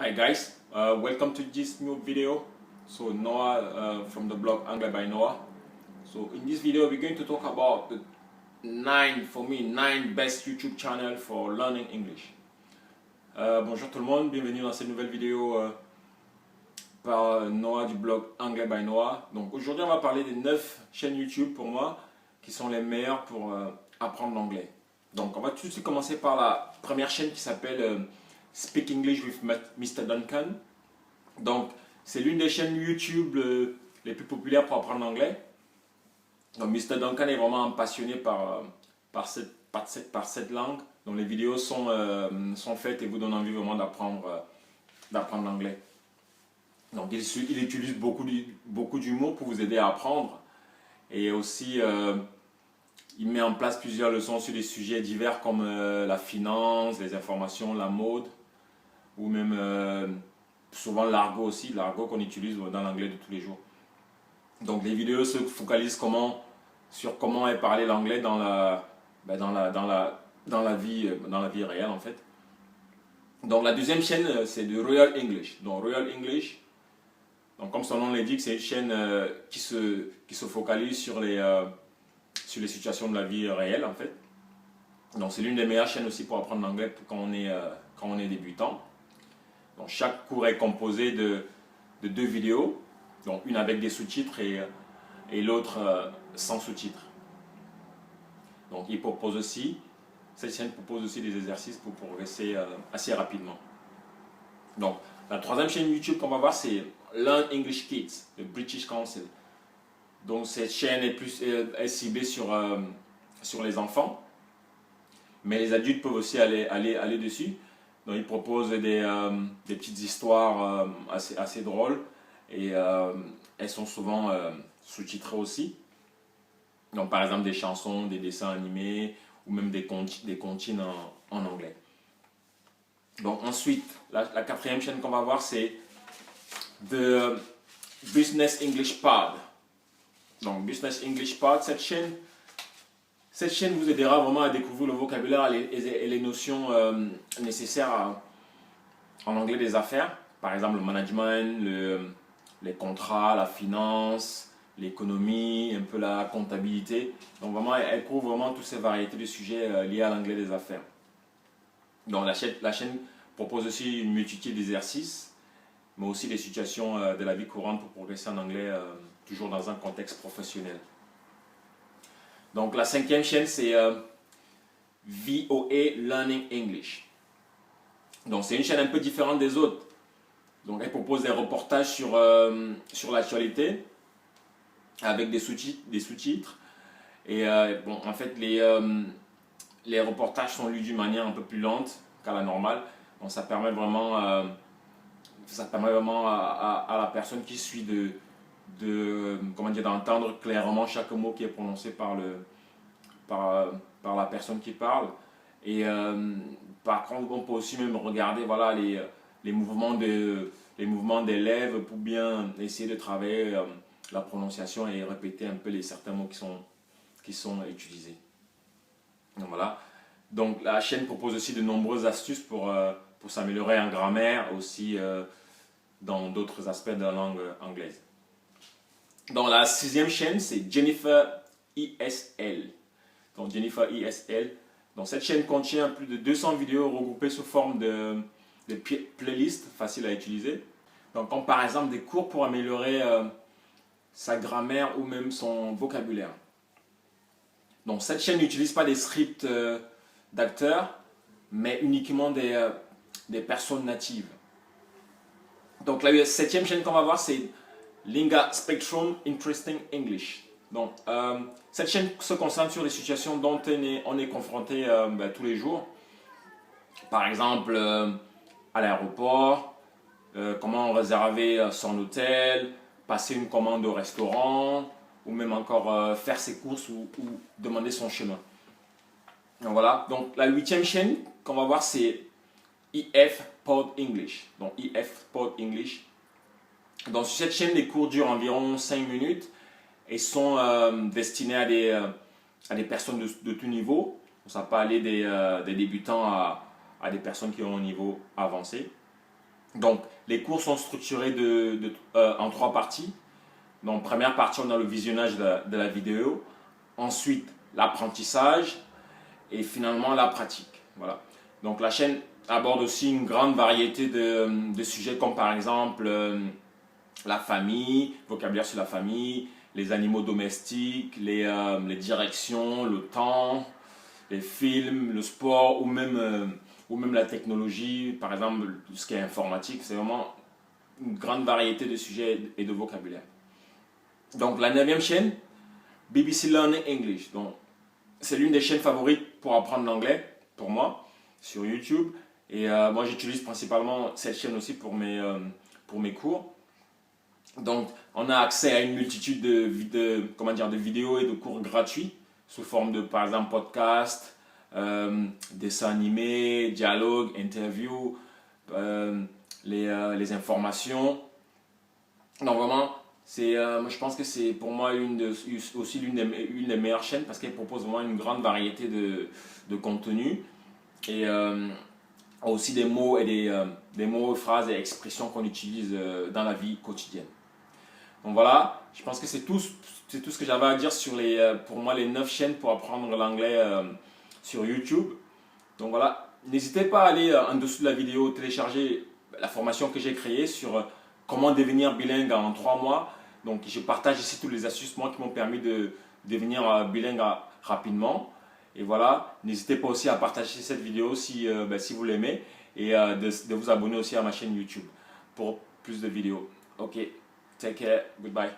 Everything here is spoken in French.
Hi guys, welcome to this new video. So Noah from the blog Anglais by Noah. So in this video we're going to talk about the nine best YouTube channel for learning English. Bonjour tout le monde, bienvenue dans cette nouvelle vidéo par Noah du blog Anglais by Noah. Donc aujourd'hui on va parler des 9 chaînes YouTube pour moi qui sont les meilleures pour apprendre l'anglais. Donc on va tout de suite commencer par la première chaîne qui s'appelle Speak English with Mr. Duncan. Donc c'est l'une des chaînes YouTube les plus populaires pour apprendre l'anglais. Donc Mr. Duncan est vraiment passionné par cette langue. Donc les vidéos sont faites et vous donnent envie vraiment d'apprendre l'anglais. Donc il utilise beaucoup d'humour pour vous aider à apprendre. Et aussi il met en place plusieurs leçons sur des sujets divers comme la finance, les informations, la mode ou même souvent l'argot aussi, l'argot qu'on utilise dans l'anglais de tous les jours. Donc les vidéos se focalisent sur comment est parlé l'anglais dans la vie réelle en fait. Donc la deuxième chaîne c'est de Royal English. Donc Royal English, donc comme son nom l'indique, c'est une chaîne qui se focalise sur les situations de la vie réelle en fait. Donc c'est l'une des meilleures chaînes aussi pour apprendre l'anglais quand on est débutant. Donc chaque cours est composé de 2 vidéos, donc une avec des sous-titres et l'autre sans sous-titres. Donc cette chaîne propose aussi des exercices pour progresser assez rapidement. Donc la troisième chaîne YouTube qu'on va voir c'est Learn English Kids, le British Council. Donc cette chaîne est ciblée sur les enfants, mais les adultes peuvent aussi aller dessus. Donc ils proposent des petites histoires assez drôles et elles sont souvent sous-titrées aussi. Donc par exemple des chansons, des dessins animés ou même des comptines en anglais. Donc ensuite, la quatrième chaîne qu'on va voir c'est The Business English Pod. Donc Business English Pod, cette chaîne vous aidera vraiment à découvrir le vocabulaire et les notions nécessaires en anglais des affaires. Par exemple le management, les contrats, la finance, l'économie, un peu la comptabilité. Donc vraiment, elle couvre vraiment toutes ces variétés de sujets liés à l'anglais des affaires. Donc la chaîne propose aussi une multitude d'exercices, mais aussi des situations de la vie courante pour progresser en anglais, toujours dans un contexte professionnel. Donc la cinquième chaîne c'est VOA Learning English. Donc c'est une chaîne un peu différente des autres. Donc elle propose des reportages sur l'actualité avec des sous-titres. Et bon, en fait les reportages sont lus d'une manière un peu plus lente qu'à la normale. Donc ça permet vraiment à la personne qui suit d'entendre clairement chaque mot qui est prononcé par la personne qui parle. Et par contre, on peut aussi même regarder voilà, les mouvements des lèvres pour bien essayer de travailler la prononciation et répéter un peu certains mots qui sont utilisés. Donc voilà. Donc la chaîne propose aussi de nombreuses astuces pour s'améliorer en grammaire, aussi dans d'autres aspects de la langue anglaise. Dans la sixième chaîne, c'est Jennifer ESL. Donc Jennifer ESL. Donc cette chaîne contient plus de 200 vidéos regroupées sous forme de playlists faciles à utiliser. Donc comme par exemple des cours pour améliorer sa grammaire ou même son vocabulaire. Donc cette chaîne n'utilise pas des scripts d'acteurs, mais uniquement des personnes natives. Donc la septième chaîne qu'on va voir c'est Lingua Spectrum Interesting English. Donc cette chaîne se concentre sur les situations dont on est confronté tous les jours. Par exemple à l'aéroport, comment réserver son hôtel, passer une commande au restaurant ou même encore faire ses courses ou demander son chemin. Donc voilà, donc la huitième chaîne qu'on va voir c'est EF Pod English. Donc EF Pod English. Donc sur cette chaîne les cours durent environ 5 minutes et sont destinés à des personnes de tout niveau. Ça peut aller des débutants à des personnes qui ont un niveau avancé. Donc, les cours sont structurés en 3 parties. Donc, première partie, on a le visionnage de la vidéo. Ensuite, l'apprentissage. Et finalement, la pratique. Voilà. Donc, la chaîne aborde aussi une grande variété de sujets comme par exemple la famille, vocabulaire sur la famille, les animaux domestiques, les directions, le temps, les films, le sport ou même la technologie, par exemple tout ce qui est informatique. C'est vraiment une grande variété de sujets et de vocabulaire. Donc la 9e chaîne, BBC Learning English. Donc c'est l'une des chaînes favorites pour apprendre l'anglais, pour moi, sur YouTube. Et moi j'utilise principalement cette chaîne aussi pour mes cours. Donc, on a accès à une multitude de vidéos et de cours gratuits sous forme de, par exemple, podcasts, dessins animés, dialogues, interviews, les informations. Donc, vraiment, je pense que c'est pour moi aussi l'une des meilleures chaînes parce qu'elle propose vraiment une grande variété de contenus et aussi des mots et des mots, phrases et expressions qu'on utilise dans la vie quotidienne. Donc voilà, je pense que c'est tout ce que j'avais à dire sur pour moi les 9 chaînes pour apprendre l'anglais sur YouTube. Donc voilà, n'hésitez pas à aller en dessous de la vidéo télécharger la formation que j'ai créée sur comment devenir bilingue en 3 mois. Donc je partage ici tous les astuces moi qui m'ont permis de devenir bilingue rapidement. Et voilà, n'hésitez pas aussi à partager cette vidéo si vous l'aimez et de vous abonner aussi à ma chaîne YouTube pour plus de vidéos. Ok. Take care. Goodbye.